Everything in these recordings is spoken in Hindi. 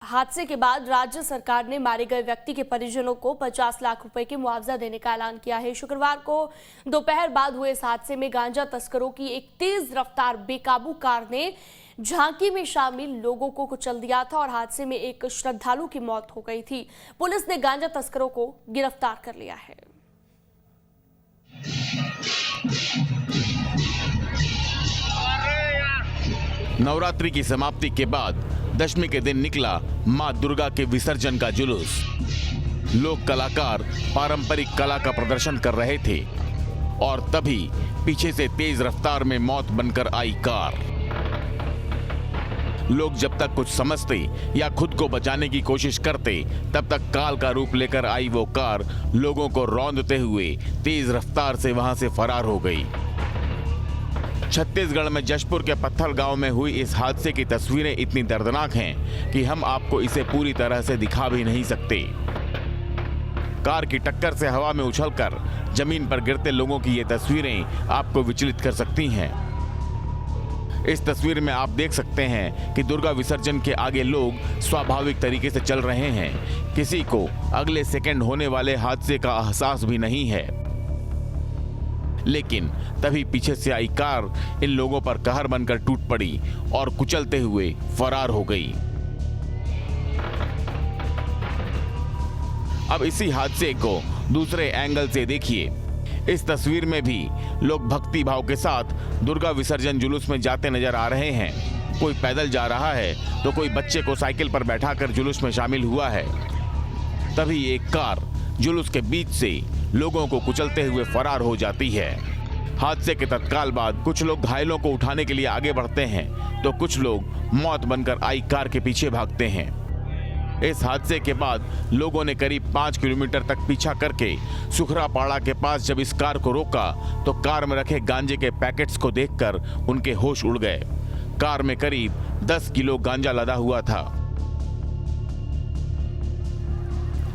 हादसे के बाद राज्य सरकार ने मारे गए व्यक्ति के परिजनों को 50 लाख रुपए के मुआवजा देने का ऐलान किया है। शुक्रवार को दोपहर बाद हुए इस हादसे में गांजा तस्करों की एक तेज रफ्तार बेकाबू कार ने झांकी में शामिल लोगों को कुचल दिया था और हादसे में एक श्रद्धालु की मौत हो गई थी। पुलिस ने गांजा तस्करों को गिरफ्तार कर लिया है। नवरात्रि की समाप्ति के बाद दशमी के दिन निकला मां दुर्गा के विसर्जन का जुलूस। लोक कलाकार पारंपरिक कला का प्रदर्शन कर रहे थे और तभी पीछे से तेज रफ्तार में मौत बनकर आई कार। लोग जब तक कुछ समझते या खुद को बचाने की कोशिश करते, तब तक काल का रूप लेकर आई वो कार लोगों को रौंदते हुए तेज रफ्तार से वहां से फरार हो गई। छत्तीसगढ़ में जशपुर के पत्थल गांव में हुई इस हादसे की तस्वीरें इतनी दर्दनाक हैं कि हम आपको इसे पूरी तरह से दिखा भी नहीं सकते। कार की टक्कर से हवा में उछलकर जमीन पर गिरते लोगों की ये तस्वीरें आपको विचलित कर सकती हैं। इस तस्वीर में आप देख सकते हैं कि दुर्गा विसर्जन के आगे लोग स्वाभाविक तरीके से चल रहे हैं। किसी को अगले सेकंड होने वाले हादसे का एहसास भी नहीं है, लेकिन तभी पीछे से आई कार इन लोगों पर कहर बनकर टूट पड़ी और कुचलते हुए फरार हो गई। अब इसी हादसे को दूसरे एंगल से देखिए। इस तस्वीर में भी लोग भक्ति भाव के साथ दुर्गा विसर्जन जुलूस में जाते नजर आ रहे हैं। कोई पैदल जा रहा है तो कोई बच्चे को साइकिल पर बैठाकर जुलूस में शामिल हुआ है। तभी एक कार जुलूस के बीच से लोगों को कुचलते हुए फरार हो जाती है। हादसे के तत्काल बाद कुछ लोग घायलों को उठाने के लिए आगे बढ़ते हैं तो कुछ लोग मौत बनकर आई कार के पीछे भागते हैं। इस हादसे के बाद लोगों ने करीब 5 किलोमीटर तक पीछा करके सुखरापाड़ा के पास जब इस कार को रोका तो कार में रखे गांजे के पैकेट्स को देखकर उनके होश उड़ गए। कार में करीब 10 किलो गांजा लदा हुआ था।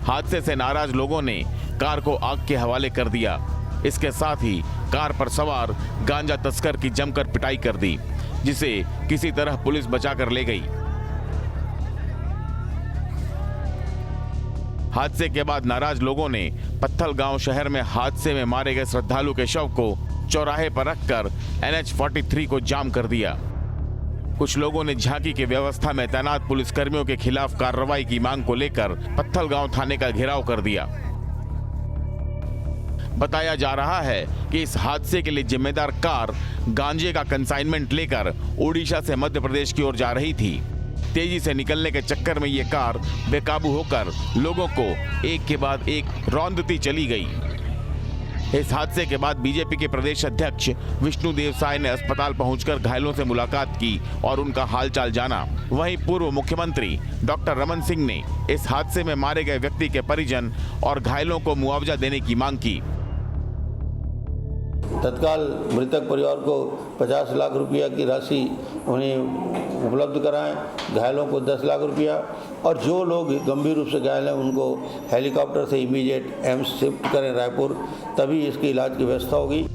हादसे से नाराज लोगों ने कार को आग के हवाले कर दिया। इसके साथ ही कार पर सवार गांजा तस्कर की जमकर पिटाई कर दी, जिसे किसी तरह पुलिस बचाकर ले गई। हादसे के बाद नाराज लोगों ने पत्थल गांव शहर में हादसे में मारे गए श्रद्धालु के शव को चौराहे पर रखकर NH-43 को जाम कर दिया। कुछ लोगों ने झांकी की व्यवस्था में तैनात पुलिसकर्मियों के खिलाफ कार्रवाई की मांग को लेकर पत्थल गांव थाने का घेराव कर दिया। बताया जा रहा है कि इस हादसे के लिए जिम्मेदार कार गांजे का कंसाइनमेंट लेकर ओडिशा से मध्य प्रदेश की ओर जा रही थी। तेजी से निकलने के चक्कर में ये कार बेकाबू होकर लोगों को एक के बाद एक रौंदती चली गई। इस हादसे के बाद बीजेपी के प्रदेश अध्यक्ष विष्णुदेव साय ने अस्पताल पहुंचकर घायलों से मुलाकात की और उनका हालचाल जाना। वहीं पूर्व मुख्यमंत्री डॉक्टर रमन सिंह ने इस हादसे में मारे गए व्यक्ति के परिजन और घायलों को मुआवजा देने की मांग की। तत्काल मृतक परिवार को 50 लाख रुपया की राशि उन्हें उपलब्ध कराएं, घायलों को 10 लाख रुपया और जो लोग गंभीर रूप से घायल हैं उनको हेलीकॉप्टर से इमीडिएट एम्स शिफ्ट करें रायपुर, तभी इसके इलाज की व्यवस्था होगी।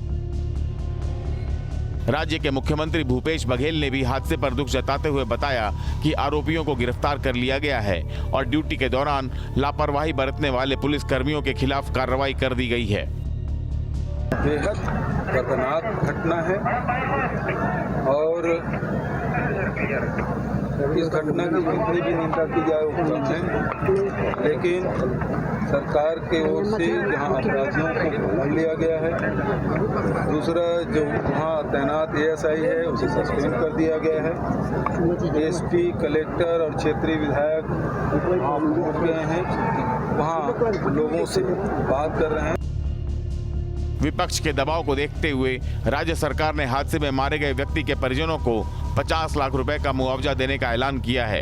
राज्य के मुख्यमंत्री भूपेश बघेल ने भी हादसे पर दुख जताते हुए बताया कि आरोपियों को गिरफ्तार कर लिया गया है और ड्यूटी के दौरान लापरवाही बरतने वाले पुलिस कर्मियों के खिलाफ कार्रवाई कर दी गई है। बेहद खतरनाक घटना है और इस घटना की जितनी भी निंदा की जाए वो कम है, लेकिन सरकार की ओर से जहां अपराधियों को पकड़ लिया गया है, दूसरा जो वहां तैनात ASI है उसे सस्पेंड कर दिया गया है। SP, कलेक्टर और क्षेत्रीय विधायक वहाँ पहुँच गए हैं, वहाँ लोगों से बात कर रहे हैं। विपक्ष के दबाव को देखते हुए राज्य सरकार ने हादसे में मारे गए व्यक्ति के परिजनों को 50 लाख रुपए का मुआवजा देने का ऐलान किया है।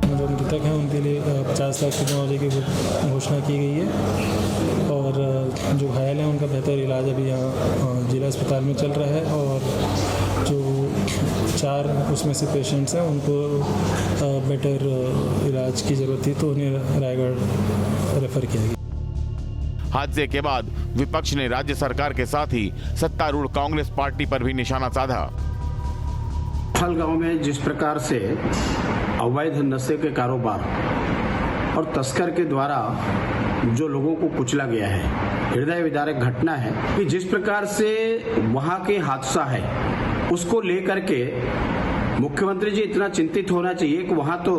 जो मृतक हैं उनके लिए 50 लाख की मुआवजे की घोषणा की गई है और जो घायल हैं उनका बेहतर इलाज अभी यहाँ जिला अस्पताल में चल रहा है और जो 4 उसमें से पेशेंट्स हैं उनको बेटर इलाज की ज़रूरत थी तो उन्हें रायगढ़ रेफर किया गया। हादसे के बाद विपक्ष ने राज्य सरकार के साथ ही सत्तारूढ़ कांग्रेस पार्टी पर भी निशाना साधा। पत्थल गांव में जिस प्रकार से अवैध नशे के कारोबार और तस्कर के द्वारा जो लोगों को कुचला गया है, हृदय विदारक घटना है कि जिस प्रकार से वहां के हादसा है उसको लेकर के मुख्यमंत्री जी इतना चिंतित होना चाहिए कि वहां तो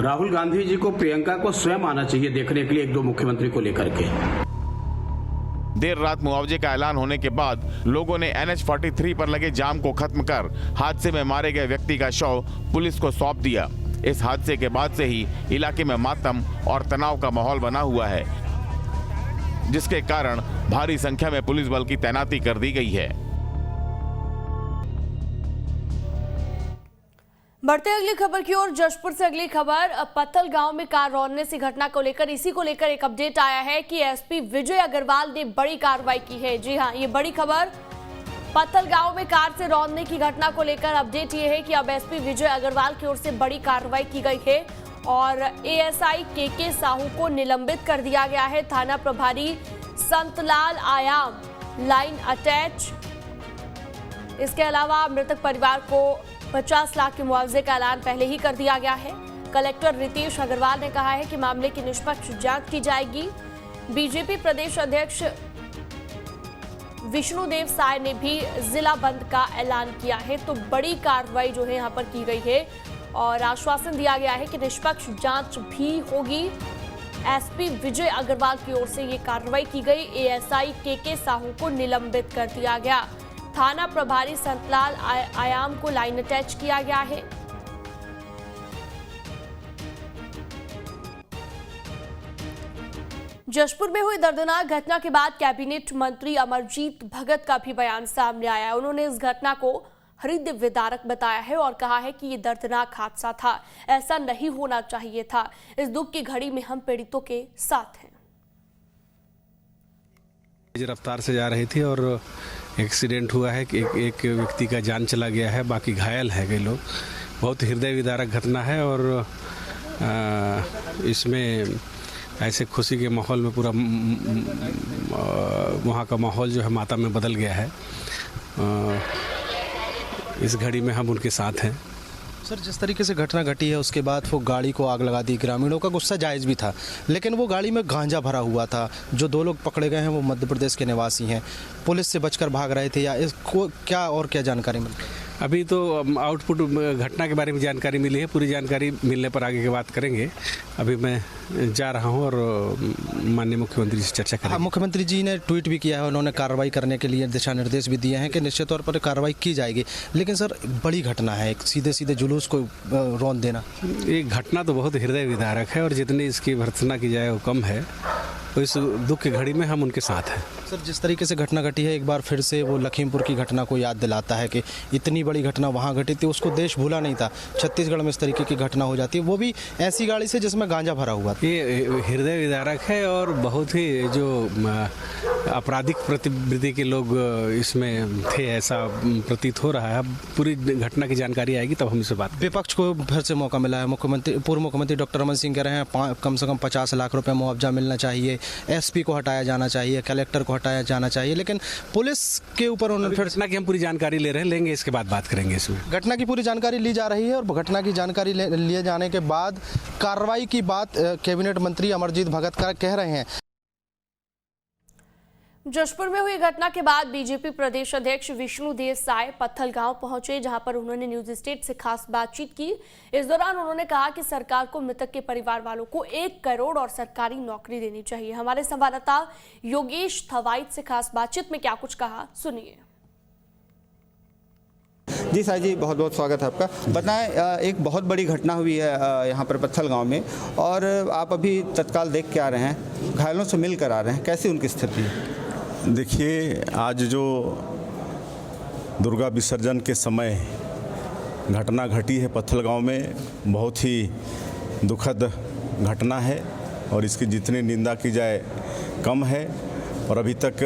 राहुल गांधी जी को, प्रियंका को स्वयं आना चाहिए देखने के लिए एक दो मुख्यमंत्री को लेकर के। देर रात मुआवजे का ऐलान होने के बाद लोगों ने NH-43 पर लगे जाम को खत्म कर हादसे में मारे गए व्यक्ति का शव पुलिस को सौंप दिया। इस हादसे के बाद से ही इलाके में मातम और तनाव का माहौल बना हुआ है, जिसके कारण भारी संख्या में पुलिस बल की तैनाती कर दी गई है। बढ़ते अगली खबर की ओर। जशपुर से अगली खबर, पत्थल गांव में कार रौंदने से घटना को लेकर एक अपडेट आया है कि एसपी विजय अग्रवाल ने बड़ी कार्रवाई की है। जी हां, ये बड़ी खबर। पत्थल गांव में कार से रौंदने की घटना को लेकर अपडेट ये है कि अब एसपी विजय अग्रवाल की ओर से बड़ी कार्रवाई की गई है और एएसआई के साहू को निलंबित कर दिया गया है। थाना प्रभारी संतलाल आयाम लाइन अटैच। इसके अलावा मृतक परिवार को 50 लाख के मुआवजे का ऐलान पहले ही कर दिया गया है। कलेक्टर रितेश अग्रवाल ने कहा है कि मामले की निष्पक्ष जांच की जाएगी। बीजेपी प्रदेश अध्यक्ष विष्णुदेव साय ने भी जिला बंद का ऐलान किया है। तो बड़ी कार्रवाई जो है यहाँ पर की गई है और आश्वासन दिया गया है कि निष्पक्ष जांच भी होगी। एसपी विजय अग्रवाल की ओर से ये कार्रवाई की गई। एएसआई के साहू को निलंबित कर दिया गया। थाना प्रभारी संतलाल आयाम को लाइन अटैच किया गया है। जशपुर में हुई दर्दनाक घटना के बाद कैबिनेट मंत्री अमरजीत भगत का भी बयान सामने आया है। उन्होंने इस घटना को हृदय विदारक बताया है और कहा है कि ये दर्दनाक हादसा था, ऐसा नहीं होना चाहिए था। इस दुख की घड़ी में हम पीड़ितों के साथ हैं। तेज रफ्तार से जा रही थी और एक्सीडेंट हुआ है कि एक व्यक्ति का जान चला गया है, बाकी घायल है कई लोग। बहुत हृदय विदारक घटना है और इसमें ऐसे खुशी के माहौल में पूरा वहाँ का माहौल जो है मातम में बदल गया है। इस घड़ी में हम उनके साथ हैं। सर, जिस तरीके से घटना घटी है उसके बाद वो गाड़ी को आग लगा दी। ग्रामीणों का गुस्सा जायज़ भी था, लेकिन वो गाड़ी में गांजा भरा हुआ था। जो 2 लोग पकड़े गए हैं वो मध्य प्रदेश के निवासी हैं, पुलिस से बचकर भाग रहे थे या इसको क्या जानकारी मिली? अभी तो आउटपुट घटना के बारे में जानकारी मिली है, पूरी जानकारी मिलने पर आगे की बात करेंगे। अभी मैं जा रहा हूं और माननीय मुख्यमंत्री से चर्चा करेंगे। मुख्यमंत्री जी ने ट्वीट भी किया है, उन्होंने कार्रवाई करने के लिए दिशा निर्देश भी दिए हैं कि निश्चित तौर पर कार्रवाई की जाएगी। लेकिन सर, बड़ी घटना है, एक सीधे जुलूस को रौंद देना। ये घटना तो बहुत हृदय विदारक है और जितनी इसकी भर्त्सना की जाए वो कम है। तो इस दुख की घड़ी में हम उनके साथ हैं। सर, जिस तरीके से घटना घटी है, एक बार फिर से वो लखीमपुर की घटना को याद दिलाता है कि इतनी बड़ी घटना वहाँ घटी थी, उसको देश भूला नहीं था। छत्तीसगढ़ में इस तरीके की घटना हो जाती है, वो भी ऐसी गाड़ी से जिसमें गांजा भरा हुआ था। ये हृदय विदारक है और बहुत ही जो आपराधिक प्रतिवृत्ति के लोग इसमें थे, ऐसा प्रतीत हो रहा है। अब पूरी घटना की जानकारी आएगी तब हम इससे बात करेंगे। विपक्ष को फिर से मौका मिला है। पूर्व मुख्यमंत्री डॉक्टर रमन सिंह कह रहे हैं कम से कम 50 लाख रुपए मुआवजा मिलना चाहिए, एसपी को हटाया जाना चाहिए, कलेक्टर को हटाया जाना चाहिए। लेकिन पुलिस के ऊपर उन्होंने फिर घटना की हम पूरी जानकारी ले रहे हैं, लेंगे इसके बाद बात करेंगे। इसमें घटना की पूरी जानकारी ली जा रही है और घटना की जानकारी लिए जाने के बाद कार्रवाई की बात कैबिनेट मंत्री अमरजीत भगत का कह रहे हैं। जशपुर में हुई घटना के बाद बीजेपी प्रदेश अध्यक्ष विष्णुदेव साय पत्थल गांव पहुंचे, जहां पर उन्होंने न्यूज स्टेट से खास बातचीत की। इस दौरान उन्होंने कहा कि सरकार को मृतक के परिवार वालों को 1 करोड़ और सरकारी नौकरी देनी चाहिए। हमारे संवाददाता योगेश थवाइट से खास बातचीत में क्या कुछ कहा, सुनिए। जी साई जी, बहुत बहुत स्वागत है आपका। बताएं, एक बहुत बड़ी घटना हुई है यहाँ पर पत्थल गांव में और आप अभी तत्काल देख के आ रहे हैं, घायलों से मिल कर आ रहे हैं, कैसी उनकी स्थिति है? देखिए, आज जो दुर्गा विसर्जन के समय घटना घटी है पत्थल गांव में, बहुत ही दुखद घटना है और इसकी जितनी निंदा की जाए कम है। और अभी तक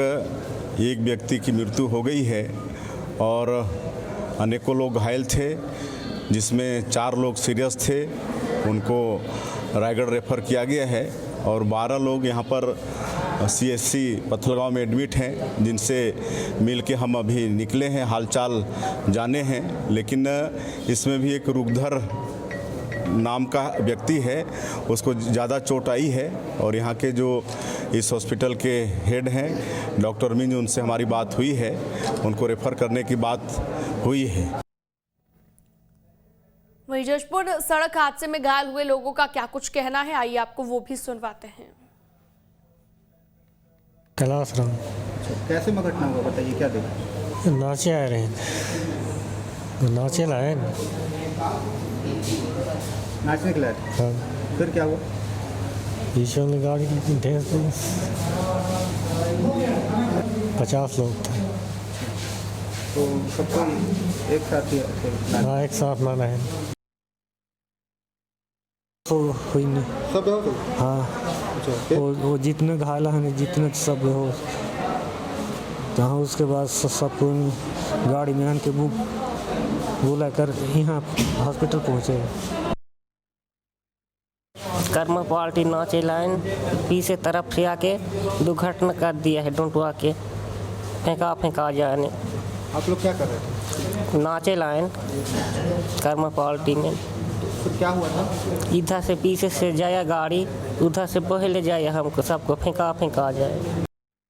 एक व्यक्ति की मृत्यु हो गई है और अनेकों लोग घायल थे, जिसमें 4 लोग सीरियस थे, उनको रायगढ़ रेफर किया गया है और 12 लोग यहाँ पर CHC पत्थलगांव में एडमिट हैं, जिनसे मिल के हम अभी निकले हैं, हालचाल जाने हैं। लेकिन इसमें भी एक रुखधर नाम का व्यक्ति है, उसको ज़्यादा चोट आई है और यहाँ के जो इस हॉस्पिटल के हेड हैं डॉक्टर मीन, उनसे हमारी बात हुई है, उनको रेफ़र करने की बात हुई है। वहीं जशपुर सड़क हादसे में घायल हुए लोगों का क्या कुछ कहना है, आइए आपको वो भी सुनवाते हैं। कैलाश राम। कैसे में घटना हुआ बताइए, क्या देखा? नाचे आ रहे हैं, नाचे लाए ना। नाचने के लाए? हाँ। फिर क्या हुआ? पीछे वाली गाड़ी की ढेर 50 लोग थे। तो सबको एक साथ ही हाँ, एक साथ माना है तो हुई नहीं सब हो? हाँ, वो जितने घायल हैं, जितने सब हो, जहाँ उसके बाद सबको गाड़ी में आन के बुला कर यहाँ हॉस्पिटल पहुँचे। कर्मा पार्टी नाचे लाइन पीछे तरफ से आके दुर्घटना कर दिया है, डोंटवा के फेंका जाने। आप लोग क्या कर रहे थे? नाचे लाइन कर्मा पार्टी में। फिर क्या हुआ था? इधर से पीछे से जाया गाड़ी, उधर से पहले जाया, हमको सबको फेंका जाए।